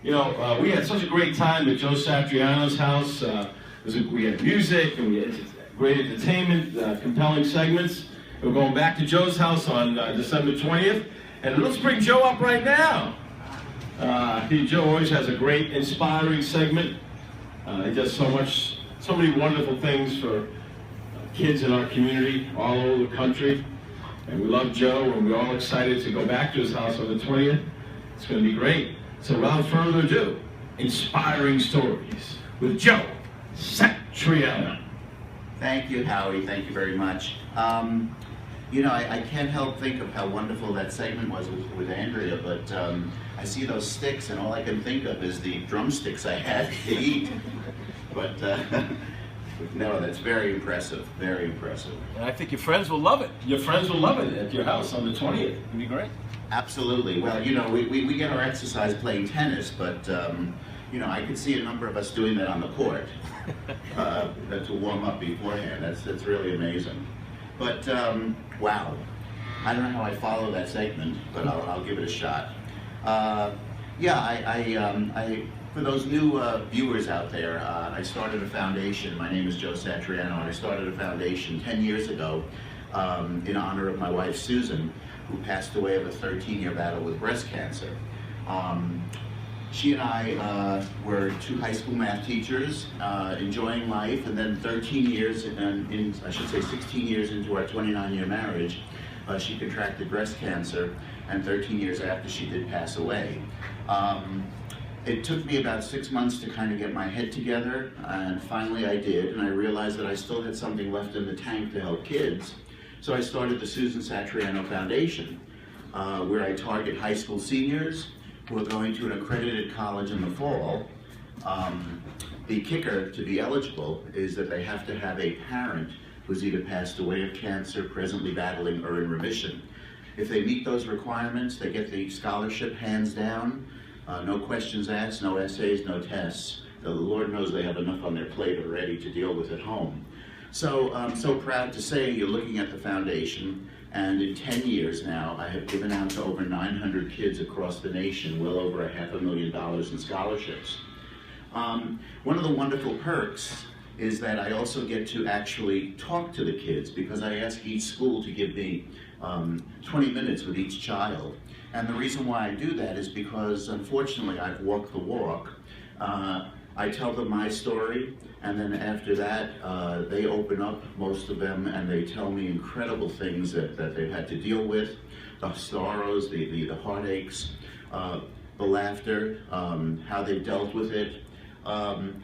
We had such a great time at Joe Satriano's house. We had music and we had great entertainment, compelling segments. We're going back to Joe's house on December 20th. And let's bring Joe up right now. Joe always has a great, inspiring segment. He does so many wonderful things for kids in our community, all over the country. And we love Joe, and we're all excited to go back to his house on the 20th. It's going to be great. So without further ado, Inspiring Stories with Joe Satriano. Thank you, Howie. Thank you very much. I can't help think of how wonderful that segment was with Andrea, but I see those sticks, and all I can think of is the drumsticks I had to eat. But no, that's very impressive, very impressive. And I think your friends will love it. Your friends will love it at your house on the 20th. It'll be great. Absolutely. Well, we get our exercise playing tennis, but I could see a number of us doing that on the court to warm up beforehand. That's really amazing. But wow, I don't know how I follow that segment, but I'll give it a shot. For those new viewers out there, I started a foundation. My name is Joe Satriano, and I started a foundation 10 years ago in honor of my wife Susan, who passed away of a 13-year battle with breast cancer. She and I were two high school math teachers, enjoying life, and then 16 years into our 29-year marriage, she contracted breast cancer, and 13 years after she did pass away. It took me about 6 months to kind of get my head together, and finally I did, and I realized that I still had something left in the tank to help kids. So I started the Susan Satriano Foundation, where I target high school seniors who are going to an accredited college in the fall. The kicker to be eligible is that they have to have a parent who's either passed away of cancer, presently battling, or in remission. If they meet those requirements, they get the scholarship hands down, no questions asked, no essays, no tests. The Lord knows they have enough on their plate already to deal with at home. So I'm so proud to say you're looking at the foundation, and in 10 years now, I have given out to over 900 kids across the nation, well over $500,000 in scholarships. One of the wonderful perks is that I also get to actually talk to the kids, because I ask each school to give me 20 minutes with each child. And the reason why I do that is because, unfortunately, I've walked the walk. I tell them my story, and then after that, they open up, most of them, and they tell me incredible things that they've had to deal with, the sorrows, the heartaches, the laughter, how they dealt with it.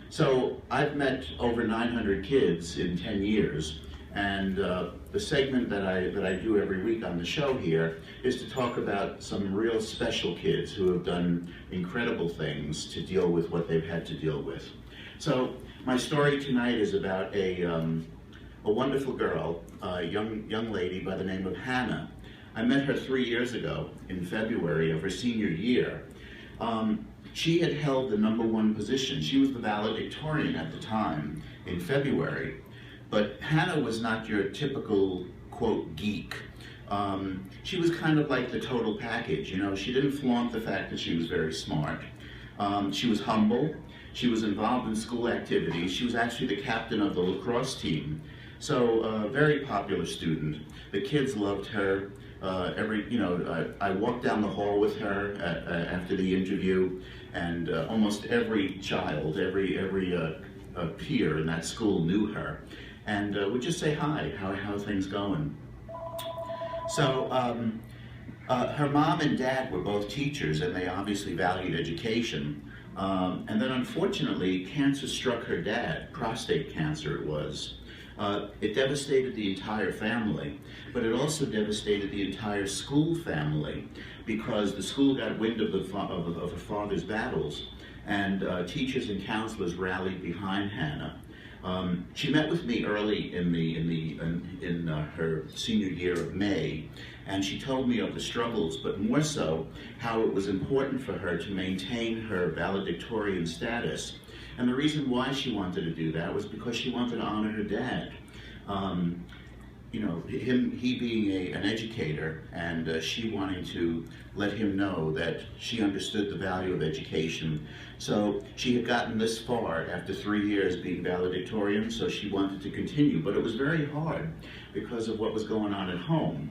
So I've met over 900 kids in 10 years, and the segment that I do every week on the show here is to talk about some real special kids who have done incredible things to deal with what they've had to deal with. So my story tonight is about a wonderful girl, a young lady by the name of Hannah. I met her 3 years ago in February of her senior year. She had held the #1 position. She was the valedictorian at the time in February. But Hannah was not your typical, quote, geek. She was kind of like the total package, She didn't flaunt the fact that she was very smart. She was humble. She was involved in school activities. She was actually the captain of the lacrosse team. So a very popular student. The kids loved her. I walked down the hall with her after the interview, and almost every child, every peer in that school knew her. And would just say hi, how are things going? So her mom and dad were both teachers, and they obviously valued education. And then unfortunately, cancer struck her dad, prostate cancer it was. It devastated the entire family, but it also devastated the entire school family, because the school got wind of her father's battles, and teachers and counselors rallied behind Hannah. She met with me early in her senior year of May, and she told me of the struggles, but more so how it was important for her to maintain her valedictorian status. And the reason why she wanted to do that was because she wanted to honor her dad. he being an educator, and she wanting to let him know that she understood the value of education. So she had gotten this far after 3 years being valedictorian, so she wanted to continue, but it was very hard because of what was going on at home.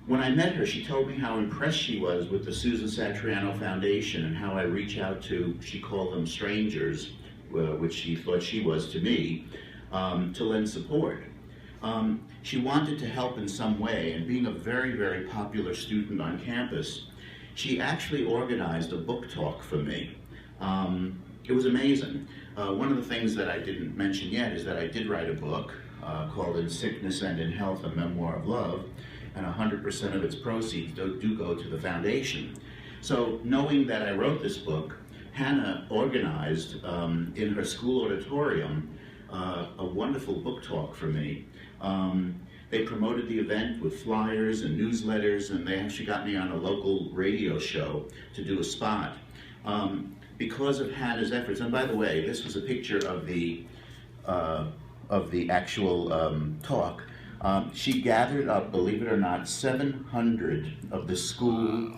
When I met her, she told me how impressed she was with the Susan Satriano Foundation and how I reach out to, she called them strangers, which she thought she was to me, to lend support. She wanted to help in some way, and being a very, very popular student on campus, she actually organized a book talk for me. It was amazing. One of the things that I didn't mention yet is that I did write a book called In Sickness and in Health, A Memoir of Love, and 100% of its proceeds do go to the foundation. So knowing that I wrote this book, Hannah organized in her school auditorium a wonderful book talk for me. They promoted the event with flyers and newsletters, and they actually got me on a local radio show to do a spot. Because of Hannah's efforts, and by the way, this was a picture of the actual talk. She gathered up, believe it or not, 700 of the school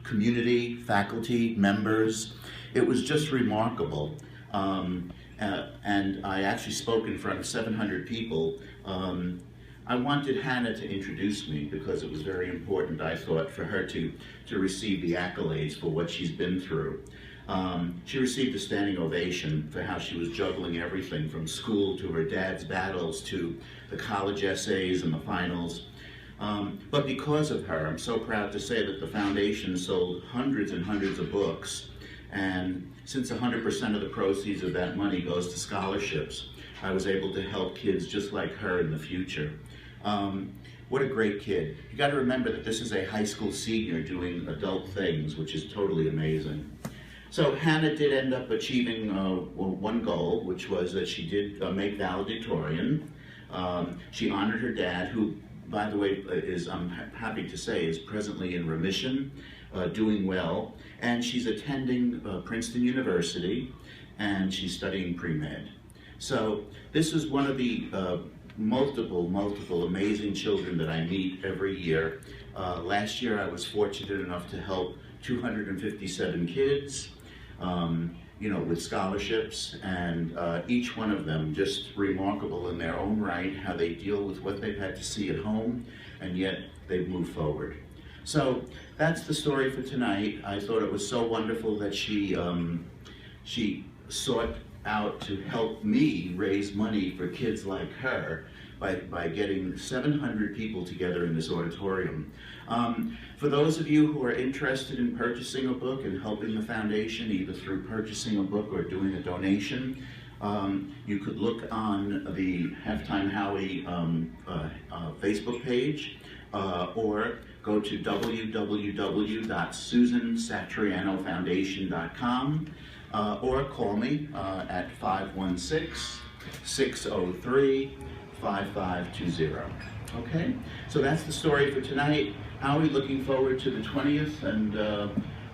community, faculty, members. It was just remarkable. And I actually spoke in front of 700 people. I wanted Hannah to introduce me because it was very important, I thought, for her to receive the accolades for what she's been through. She received a standing ovation for how she was juggling everything from school to her dad's battles to the college essays and the finals. But because of her, I'm so proud to say that the foundation sold hundreds and hundreds of books. And since 100% of the proceeds of that money goes to scholarships, I was able to help kids just like her in the future. What a great kid. You got to remember that this is a high school senior doing adult things, which is totally amazing. So Hannah did end up achieving one goal, which was that she did make valedictorian. She honored her dad, who, by the way, I'm happy to say, is presently in remission, doing well. And she's attending Princeton University, and she's studying pre-med. So this is one of the multiple amazing children that I meet every year. Last year I was fortunate enough to help 257 kids, with scholarships, and each one of them just remarkable in their own right, how they deal with what they've had to see at home, and yet they've moved forward. So that's the story for tonight. I thought it was so wonderful that she sought out to help me raise money for kids like her by getting 700 people together in this auditorium. For those of you who are interested in purchasing a book and helping the foundation, either through purchasing a book or doing a donation, you could look on the Halftime Howie Facebook page, or go to www.susansatrianofoundation.com, or call me at 516-603-5520. Okay, so that's the story for tonight. Howie, looking forward to the 20th, and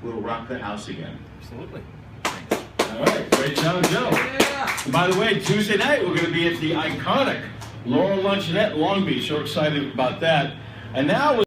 we'll rock the house again. Absolutely. All right, great job, Joe. Yeah. And by the way, Tuesday night we're going to be at the iconic Laurel Luncheonette, Long Beach. So excited about that. And now